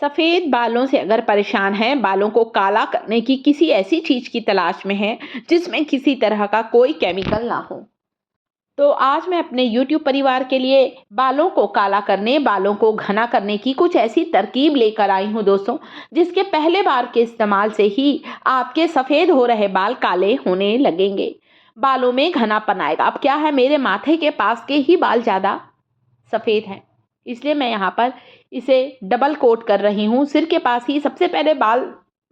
सफ़ेद बालों से अगर परेशान हैं, बालों को काला करने की किसी ऐसी चीज़ की तलाश में हैं, जिसमें किसी तरह का कोई केमिकल ना हो, तो आज मैं अपने यूट्यूब परिवार के लिए बालों को काला करने, बालों को घना करने की कुछ ऐसी तरकीब लेकर आई हूँ दोस्तों, जिसके पहले बार के इस्तेमाल से ही आपके सफ़ेद हो रहे बाल काले होने लगेंगे। बालों में घनापन आएगा। अब क्या है, मेरे माथे के पास के ही बाल ज़्यादा सफ़ेद हैं, इसलिए मैं यहाँ पर इसे डबल कोट कर रही हूँ। सिर के पास ही सबसे पहले बाल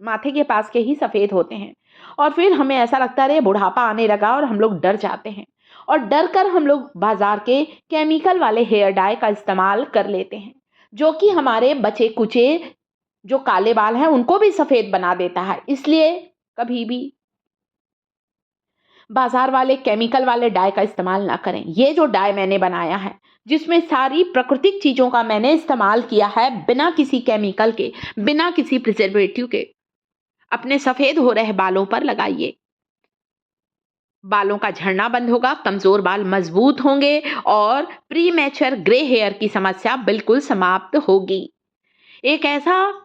माथे के पास के ही सफ़ेद होते हैं और फिर हमें ऐसा लगता है अरे बुढ़ापा आने लगा और हम लोग डर जाते हैं और डर कर हम लोग बाजार के केमिकल वाले हेयर डाई का इस्तेमाल कर लेते हैं, जो कि हमारे बचे कुचे जो काले बाल हैं उनको भी सफ़ेद बना देता है। इसलिए कभी भी बाजार वाले केमिकल वाले डाई का इस्तेमाल ना करें। ये जो डाई मैंने बनाया है, जिसमें सारी प्राकृतिक चीज़ों का मैंने इस्तेमाल किया है, बिना किसी केमिकल के, बिना किसी प्रिजर्वेटिव के, अपने सफ़ेद हो रहे बालों पर लगाइए। बालों का झड़ना बंद होगा, कमज़ोर बाल मजबूत होंगे और प्रीमैच्योर ग्रे हेयर की समस्या बिल्कुल समाप्त होगी। एक ऐसा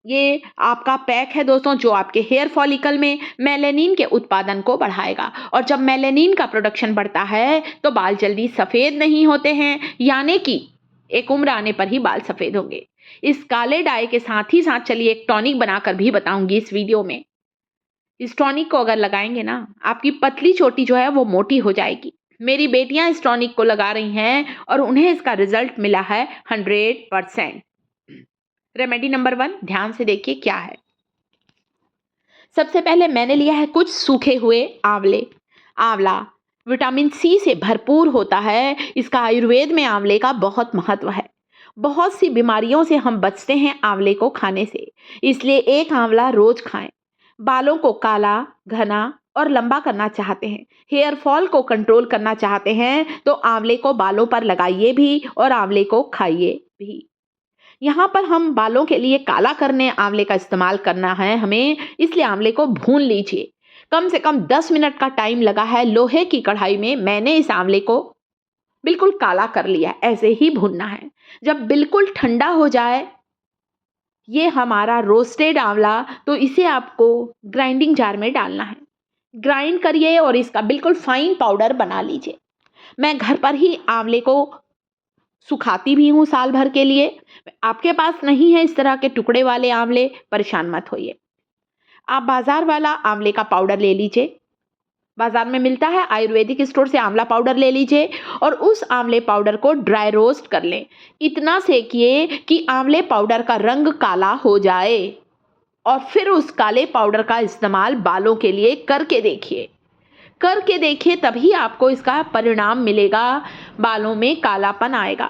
ये आपका पैक है दोस्तों, जो आपके हेयर फॉलिकल में मेलानिन के उत्पादन को बढ़ाएगा और जब मेलानिन का प्रोडक्शन बढ़ता है तो बाल जल्दी सफ़ेद नहीं होते हैं, यानी कि एक उम्र आने पर ही बाल सफ़ेद होंगे। इस काले डाई के साथ ही साथ चलिए एक टॉनिक बनाकर भी बताऊंगी इस वीडियो में। इस टॉनिक को अगर लगाएंगे ना, आपकी पतली चोटी जो है वो मोटी हो जाएगी। मेरी बेटियां इस टॉनिक को लगा रही हैं और उन्हें इसका रिजल्ट मिला है 100%। रेमेडी नंबर 1, ध्यान से देखिए क्या है। सबसे पहले मैंने लिया है कुछ सूखे हुए आंवले। आंवला विटामिन सी से भरपूर होता है। इसका आयुर्वेद में आंवले का बहुत महत्व है। बहुत सी बीमारियों से हम बचते हैं आंवले को खाने से, इसलिए एक आंवला रोज खाएं। बालों को काला, घना और लंबा करना चाहते हैं, हेयर फॉल को कंट्रोल करना चाहते हैं, तो आंवले को बालों पर लगाइए भी और आंवले को खाइए भी। यहाँ पर हम बालों के लिए काला करने आंवले का इस्तेमाल करना है हमें, इसलिए आंवले को भून लीजिए। कम से कम 10 मिनट का टाइम लगा है। लोहे की कढ़ाई में मैंने इस आंवले को बिल्कुल काला कर लिया। ऐसे ही भूनना है। जब बिल्कुल ठंडा हो जाए ये हमारा रोस्टेड आंवला, तो इसे आपको ग्राइंडिंग जार में डालना है। ग्राइंड करिए और इसका बिल्कुल फाइन पाउडर बना लीजिए। मैं घर पर ही आंवले को सुखाती भी हूँ साल भर के लिए। आपके पास नहीं है इस तरह के टुकड़े वाले आंवले, परेशान मत होइए। आप बाजार वाला आंवले का पाउडर ले लीजिए। बाजार में मिलता है, आयुर्वेदिक स्टोर से आंवला पाउडर ले लीजिए और उस आंवले पाउडर को ड्राई रोस्ट कर लें। इतना सेकिए कि आंवले पाउडर का रंग काला हो जाए और फिर उस काले पाउडर का इस्तेमाल बालों के लिए करके देखिए, तभी आपको इसका परिणाम मिलेगा। बालों में कालापन आएगा।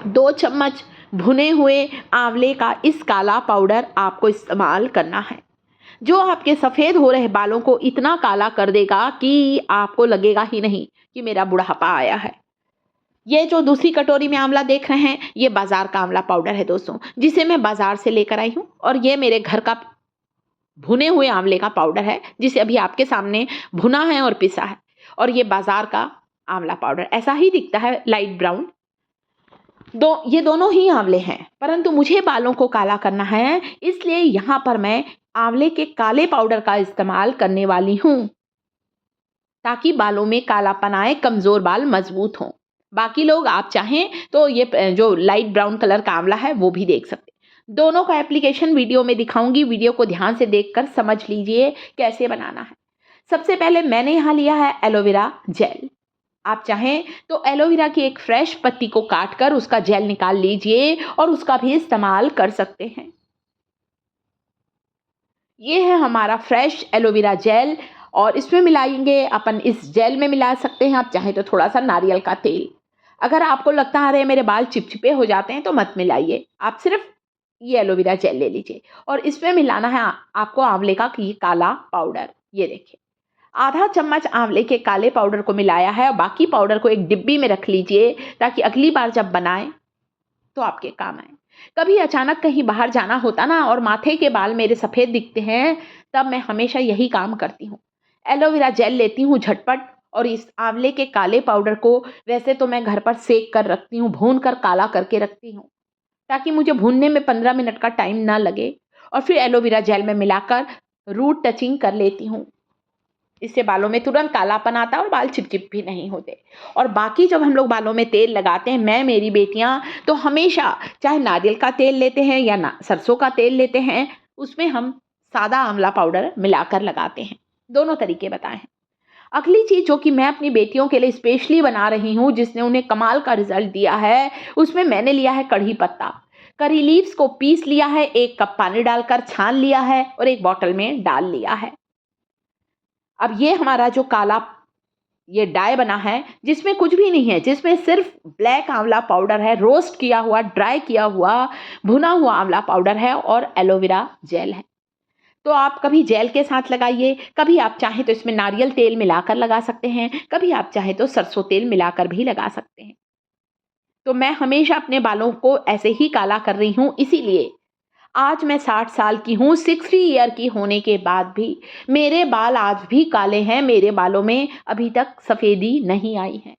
2 चम्मच भुने हुए आंवले का इस काला पाउडर आपको इस्तेमाल करना है, जो आपके सफ़ेद हो रहे बालों को इतना काला कर देगा कि आपको लगेगा ही नहीं कि मेरा बुढ़ापा आया है। ये जो दूसरी कटोरी में आंवला देख रहे हैं, ये बाजार का आंवला पाउडर है दोस्तों, जिसे मैं बाजार से लेकर आई हूँ और ये मेरे घर का भुने हुए आंवले का पाउडर है, जिसे अभी आपके सामने भुना है और पिसा है। और ये बाजार का आंवला पाउडर ऐसा ही दिखता है, लाइट ब्राउन। ये दोनों ही आंवले हैं, परंतु मुझे बालों को काला करना है, इसलिए यहाँ पर मैं आंवले के काले पाउडर का इस्तेमाल करने वाली हूँ, ताकि बालों में कालापन आए, कमज़ोर बाल मजबूत हों। बाकी लोग आप चाहें तो ये जो लाइट ब्राउन कलर का आंवला है वो भी देख सकते हैं। दोनों का एप्लीकेशन वीडियो में दिखाऊंगी, वीडियो को ध्यान से देखकर समझ लीजिए कैसे बनाना है। सबसे पहले मैंने यहाँ लिया है एलोवेरा जेल। आप चाहें तो एलोवेरा की एक फ्रेश पत्ती को काटकर उसका जेल निकाल लीजिए और उसका भी इस्तेमाल कर सकते हैं। ये है हमारा फ्रेश एलोवेरा जेल और इसमें मिलाएंगे अपन, इस जेल में मिला सकते हैं आप चाहें तो थोड़ा सा नारियल का तेल। अगर आपको लगता है अरे मेरे बाल चिपचिपे हो जाते हैं तो मत मिलाइए, आप सिर्फ ये एलोवेरा जेल ले लीजिए और इसमें मिलाना है आपको आंवले का ये काला पाउडर। ये देखिए, आधा चम्मच आंवले के काले पाउडर को मिलाया है और बाकी पाउडर को एक डिब्बी में रख लीजिए, ताकि अगली बार जब बनाएं तो आपके काम आए। कभी अचानक कहीं बाहर जाना होता ना और माथे के बाल मेरे सफ़ेद दिखते हैं, तब मैं हमेशा यही काम करती हूँ। एलोवेरा जेल लेती हूँ झटपट और इस आंवले के काले पाउडर को, वैसे तो मैं घर पर सेक कर रखती हूँ, भून कर काला करके रखती हूँ, ताकि मुझे भूनने में 15 मिनट का टाइम ना लगे। और फिर एलोवेरा जेल में मिलाकर रूट टचिंग कर लेती हूँ। इससे बालों में तुरंत कालापन आता है और बाल चिपचिप भी नहीं होते। और बाकी जब हम लोग बालों में तेल लगाते हैं, मैं मेरी बेटियां तो हमेशा चाहे नारियल का तेल लेते हैं या ना सरसों का तेल लेते हैं, उसमें हम सादा आंवला पाउडर मिलाकर लगाते हैं। दोनों तरीके बताए हैं। अगली चीज़ जो कि मैं अपनी बेटियों के लिए स्पेशली बना रही हूँ, जिसने उन्हें कमाल का रिजल्ट दिया है, उसमें मैंने लिया है कढ़ी पत्ता। करी लीव्स को पीस लिया है, 1 कप पानी डालकर छान लिया है और एक बॉटल में डाल लिया है। अब ये हमारा जो काला ये डाई बना है, जिसमें कुछ भी नहीं है, जिसमें सिर्फ ब्लैक आंवला पाउडर है, रोस्ट किया हुआ, ड्राई किया हुआ, भुना हुआ आंवला पाउडर है और एलोवेरा जेल है। तो आप कभी जेल के साथ लगाइए, कभी आप चाहें तो इसमें नारियल तेल मिलाकर लगा सकते हैं, कभी आप चाहें तो सरसों तेल मिलाकर भी लगा सकते हैं। तो मैं हमेशा अपने बालों को ऐसे ही काला कर रही हूँ, इसीलिए आज मैं 60 साल की हूँ, 60 ईयर की होने के बाद भी मेरे बाल आज भी काले हैं, मेरे बालों में अभी तक सफ़ेदी नहीं आई है।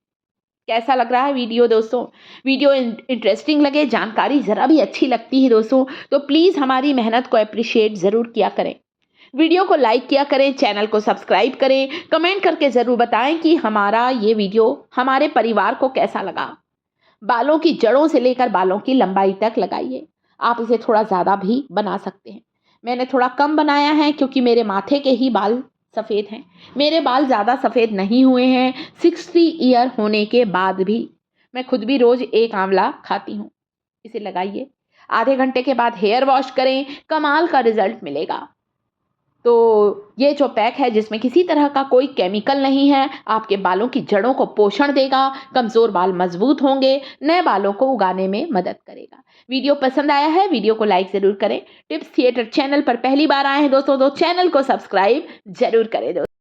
कैसा लग रहा है वीडियो दोस्तों? वीडियो इंटरेस्टिंग लगे, जानकारी ज़रा भी अच्छी लगती है दोस्तों, तो प्लीज़ हमारी मेहनत को एप्रिशिएट ज़रूर किया करें। वीडियो को लाइक किया करें, चैनल को सब्सक्राइब करें, कमेंट करके ज़रूर बताएं कि हमारा ये वीडियो हमारे परिवार को कैसा लगा। बालों की जड़ों से लेकर बालों की लंबाई तक लगाइए। आप इसे थोड़ा ज़्यादा भी बना सकते हैं। मैंने थोड़ा कम बनाया है क्योंकि मेरे माथे के ही बाल सफ़ेद हैं। मेरे बाल ज़्यादा सफ़ेद नहीं हुए हैं 60 ईयर होने के बाद भी। मैं खुद भी रोज़ 1 आंवला खाती हूँ। इसे लगाइए, आधे घंटे के बाद हेयर वॉश करें, कमाल का रिज़ल्ट मिलेगा। तो ये जो पैक है, जिसमें किसी तरह का कोई केमिकल नहीं है, आपके बालों की जड़ों को पोषण देगा, कमज़ोर बाल मजबूत होंगे, नए बालों को उगाने में मदद करेगा। वीडियो पसंद आया है, वीडियो को लाइक ज़रूर करें। टिप्स थिएटर चैनल पर पहली बार आए हैं दोस्तों, तो चैनल को सब्सक्राइब ज़रूर करें दोस्तों।